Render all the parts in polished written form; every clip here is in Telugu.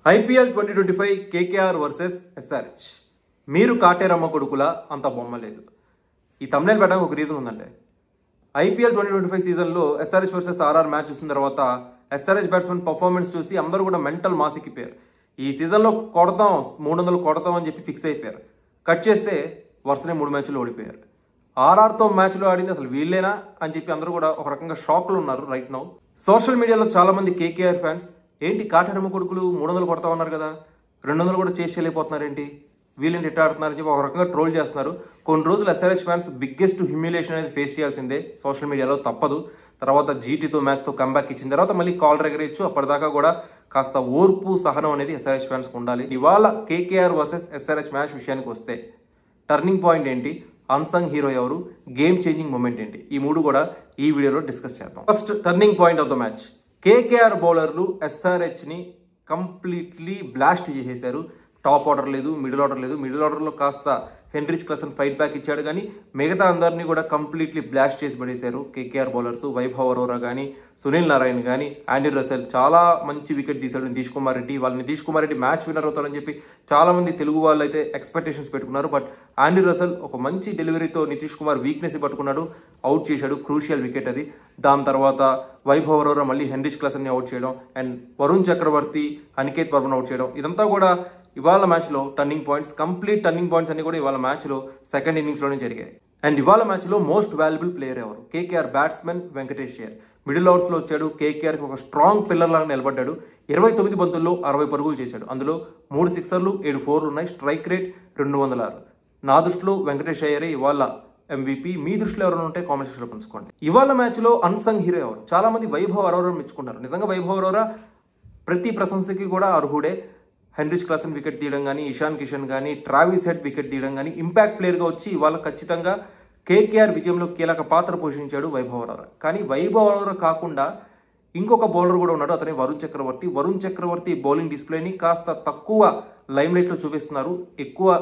IPL 2025 KKR versus SRH. మీరు కాటేరమ్మ కొడుకుల అంత బొమ్మ లేదు. ఈ తమ్నైల్ పెట్టడానికి ఒక రీజన్ ఉందండి. IPL 2025 సీజన్లో SRH వర్సెస్ RR మ్యాచ్ చూసిన తర్వాత SRH బ్యాట్స్మెన్ పర్ఫార్మెన్స్ చూసి అందరూ కూడా మెంటల్ మాసికిపోయారు. ఈ సీజన్లో కొడతాం 300 కొడతాం అని చెప్పి ఫిక్స్ అయిపోయారు. కట్ చేస్తే వరుసనే 3 మ్యాచ్లు ఓడిపోయారు. RRతో మ్యాచ్లో ఆడింది అసలు వీళ్ళేనా అని చెప్పి అందరూ కూడా ఒక రకంగా షాక్లో ఉన్నారు రైట్ నౌ. సోషల్ మీడియాలో చాలా మంది KKR ఫ్యాన్స్ ఏంటి కాటేరమ్మ కొడుకులు 300 కొడతా ఉన్నారు కదా, 200 కూడా చేసి వెళ్ళిపోతున్నారు ఏంటి, వీళ్ళేంటి ఇట్లా ఆడుతున్నారని చెప్పి ఒక రకంగా ట్రోల్ చేస్తున్నారు. కొన్ని రోజులు SRH ఫ్యాన్స్ బిగ్గెస్ట్ హ్యూమిలేషన్ అనేది ఫేస్ చేయాల్సిందే సోషల్ మీడియాలో, తప్పదు. తర్వాత GTతో మ్యాచ్తో కంబ్యాక్ ఇచ్చిన తర్వాత మళ్ళీ కాలర్ ఎగరేయచ్చు. అప్పటిదాకా కూడా కాస్త ఓర్పు సహనం అనేది SRH ఫ్యాన్స్కి ఉండాలి. ఇవాళ KKR వర్సెస్ SRH మ్యాచ్ విషయానికి వస్తే టర్నింగ్ పాయింట్ ఏంటి, అన్సంగ్ హీరో ఎవరు, గేమ్ చేంజింగ్ మూమెంట్ ఏంటి, ఈ మూడు కూడా ఈ వీడియోలో డిస్కస్ చేద్దాం. First turning point of the match. KKR బౌలర్లు SRHని కంప్లీట్లీ బ్లాస్ట్ చేసేశారు. టాప్ ఆర్డర్ లేదు, మిడిల్ ఆర్డర్ లేదు. మిడిల్ ఆర్డర్లో కాస్త హెన్రిచ్ క్లసన్ ఫైట్ బ్యాక్ ఇచ్చాడు, కానీ మిగతా అందరినీ కూడా కంప్లీట్లీ బ్లాస్ట్ చేసి పడేశారు KKR బౌలర్స్. వైభవ్ అరోరా కానీ, సునీల్ నారాయణ్ కానీ, ఆండీ రసెల్ చాలా మంచి వికెట్ తీశాడు. నితీష్ కుమార్ రెడ్డి, వాళ్ళు నితీష్ కుమార్ రెడ్డి మ్యాచ్ విన్నర్ అవుతారని చెప్పి చాలా మంది తెలుగు వాళ్ళు అయితే ఎక్స్పెక్టేషన్స్ పెట్టుకున్నారు. బట్ ఆండీ రసెల్ ఒక మంచి డెలివరీతో నితీష్ కుమార్ వీక్నెస్ పట్టుకున్నాడు, అవుట్ చేశాడు. క్రూషియల్ వికెట్ అది. దాని తర్వాత వైభవ్ అరోరా మళ్ళీ హెన్రిచ్ క్లసన్ని అవుట్ చేయడం, అండ్ వరుణ్ చక్రవర్తి, అనికేత్ వర్మను అవుట్ చేయడం, ఇదంతా కూడా ఇవాళ మ్యాచ్లో turning points. Complete turning points అన్ని కూడా ఇవాళ మ్యాచ్లో సెకండ్ ఇన్నింగ్స్లోనే జరిగాయి. అండ్ ఇవాళ మ్యాచ్లో మోస్ట్ వాల్యుబుల్ ప్లేయర్ ఎవరు? KKR batsmen Venkatesh Iyer. Middle ఓవర్స్లో వచ్చాడు, KKRకి ఒక స్ట్రాంగ్ పిల్లర్ లాగా నిలబడ్డాడు. 29 బంతుల్లో 60 పరుగులు చేశాడు. అందులో 3 సిక్సర్లు 7 ఫోర్లు ఉన్నాయి. Strike rate 206. నా దృష్టిలో వెంకటేష్ అయ్యరే ఇవాళ MVP. మీ దృష్టిలో ఎవరైనా ఉంటే కామెంట్ సెక్షన్లో పంచుకోండి. ఇవాళ మ్యాచ్లో అన్సంగ్ హీరో ఎవరు? చాలా మంది వైభవ్ అరోరా మెచ్చుకున్నారు. నిజంగా వైభవ్ అరోరా ప్రతి ప్రశంసకి కూడా అర్హుడే. హెన్రిచ్ క్లసన్ వికెట్ తీయడం కానీ, ఇషాన్ కిషన్ కానీ, ట్రావిస్ హెడ్ వికెట్ తీయడం కానీ, ఇంపాక్ట్ ప్లేయర్గా వచ్చి ఇవాళ ఖచ్చితంగా KKR విజయంలో కీలక పాత్ర పోషించాడు వైభవ్ అరోరా. కానీ వైభవ్ అరోరా కాకుండా ఇంకొక బౌలర్ కూడా ఉన్నాడు, అతనే వరుణ్ చక్రవర్తి. వరుణ్ చక్రవర్తి బౌలింగ్ డిస్ప్లేని కాస్త తక్కువ లైమ్ లైట్లో చూపిస్తున్నారు. ఎక్కువ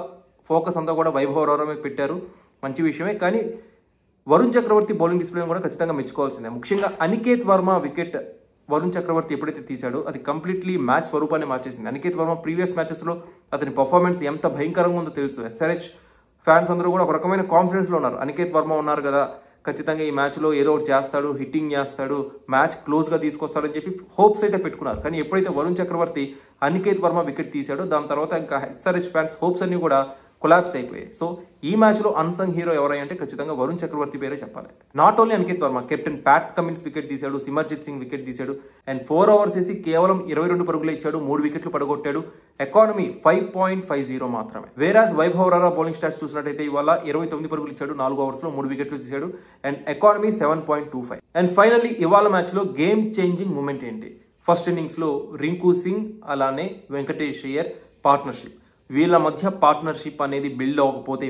ఫోకస్ అంతా కూడా వైభవ్ అరోరా మీద పెట్టారు, మంచి విషయమే. కానీ వరుణ్ చక్రవర్తి బౌలింగ్ డిస్ప్లేని కూడా ఖచ్చితంగా మెచ్చుకోవాల్సిందే. ముఖ్యంగా అనికేత్ వర్మ వికెట్ వరుణ్ చక్రవర్తి ఎప్పుడైతే తీశాడో అది కంప్లీట్లీ మ్యాచ్ స్వరూపాన్ని మార్చేసింది. అనికేత్ వర్మ ప్రీవియస్ మ్యాచెస్లో అతని పర్ఫార్మెన్స్ ఎంత భయంకరంగా ఉందో తెలుసు. SRH ఫ్యాన్స్ అందరూ కూడా ఒక రకమైన కాన్ఫిడెన్స్లో ఉన్నారు. అనికేత్ వర్మ ఉన్నారు కదా, ఖచ్చితంగా ఈ మ్యాచ్లో ఏదో ఒకటి చేస్తాడు, హిట్టింగ్ చేస్తాడు, మ్యాచ్ క్లోజ్గా తీసుకొస్తాడని చెప్పి హోప్స్ అయితే పెట్టుకున్నారు. కానీ ఎప్పుడైతే వరుణ్ చక్రవర్తి అనికేత్ వర్మ వికెట్ తీశాడో దాని తర్వాత ఇంకా SRH ఫ్యాన్స్ హోప్స్ అన్ని కూడా కొలాప్స్ అయిపోయాయి. సో ఈ మ్యాచ్లో అన్సంగ్ హీరో ఎవరై అంటే ఖచ్చితంగా వరుణ్ చక్రవర్తి పేరే చెప్పాలి. Not only Aniket Varma, captain Pat Cummins wicket తీశాడు, సిమర్జిత్ సింగ్ వికెట్ తీశాడు, అండ్ 4 ఓవర్స్ వేసి కేవలం 22 పరుగులు ఇచ్చాడు, 3 వికెట్లు పడగొట్టాడు. ఎకానమీ 5.50 మాత్రమే. వేరాజ్ వైభవ్ అరోరా బౌలింగ్ స్టాట్స్ చూసినట్టయితే ఇవాళ 29 పరుగులు ఇచ్చాడు, 4 ఓవర్స్లో 3 వికెట్లు తీశాడు, అండ్ ఎకానమీ 7.25. అండ్ ఫైనల్లీ ఇవాళ మ్యాచ్లో గేమ్ చేంజింగ్ మూమెంట్ ఏంటి? ఫస్ట్ ఇన్నింగ్స్లో రింకు సింగ్ అలానే వెంకటేష్ అయ్యర్ పార్ట్నర్షిప్, వీళ్ళ మధ్య పార్ట్నర్షిప్ అనేది బిల్డ్ అవ్వకపోతే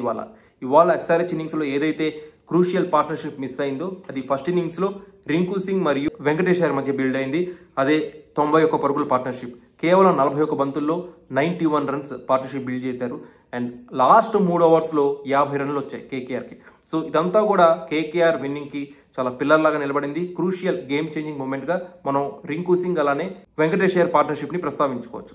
ఇవాళ SRH ఇన్నింగ్స్లో ఏదైతే క్రూషియల్ పార్ట్నర్షిప్ మిస్ అయిందో అది ఫస్ట్ ఇన్నింగ్స్లో రింకు సింగ్ మరియు వెంకటేష్ అయ్యర్ మధ్య బిల్డ్ అయింది. అదే 91 పరుగుల పార్ట్నర్షిప్, కేవలం 41 బంతుల్లో 91 రన్స్ పార్ట్నర్షిప్ బిల్డ్ చేశారు. అండ్ లాస్ట్ 3 ఓవర్స్లో 50 రన్లు వచ్చాయి KKRకి. సో ఇదంతా కూడా KKR విన్నింగ్కి చాలా పిల్లర్ లాగా నిలబడింది. క్రూషియల్ గేమ్ చేంజింగ్ మూమెంట్గా మనం రింకు సింగ్ అలానే వెంకటేష్ అయ్యర్ పార్ట్నర్షిప్ని ప్రస్తావించుకోవచ్చు.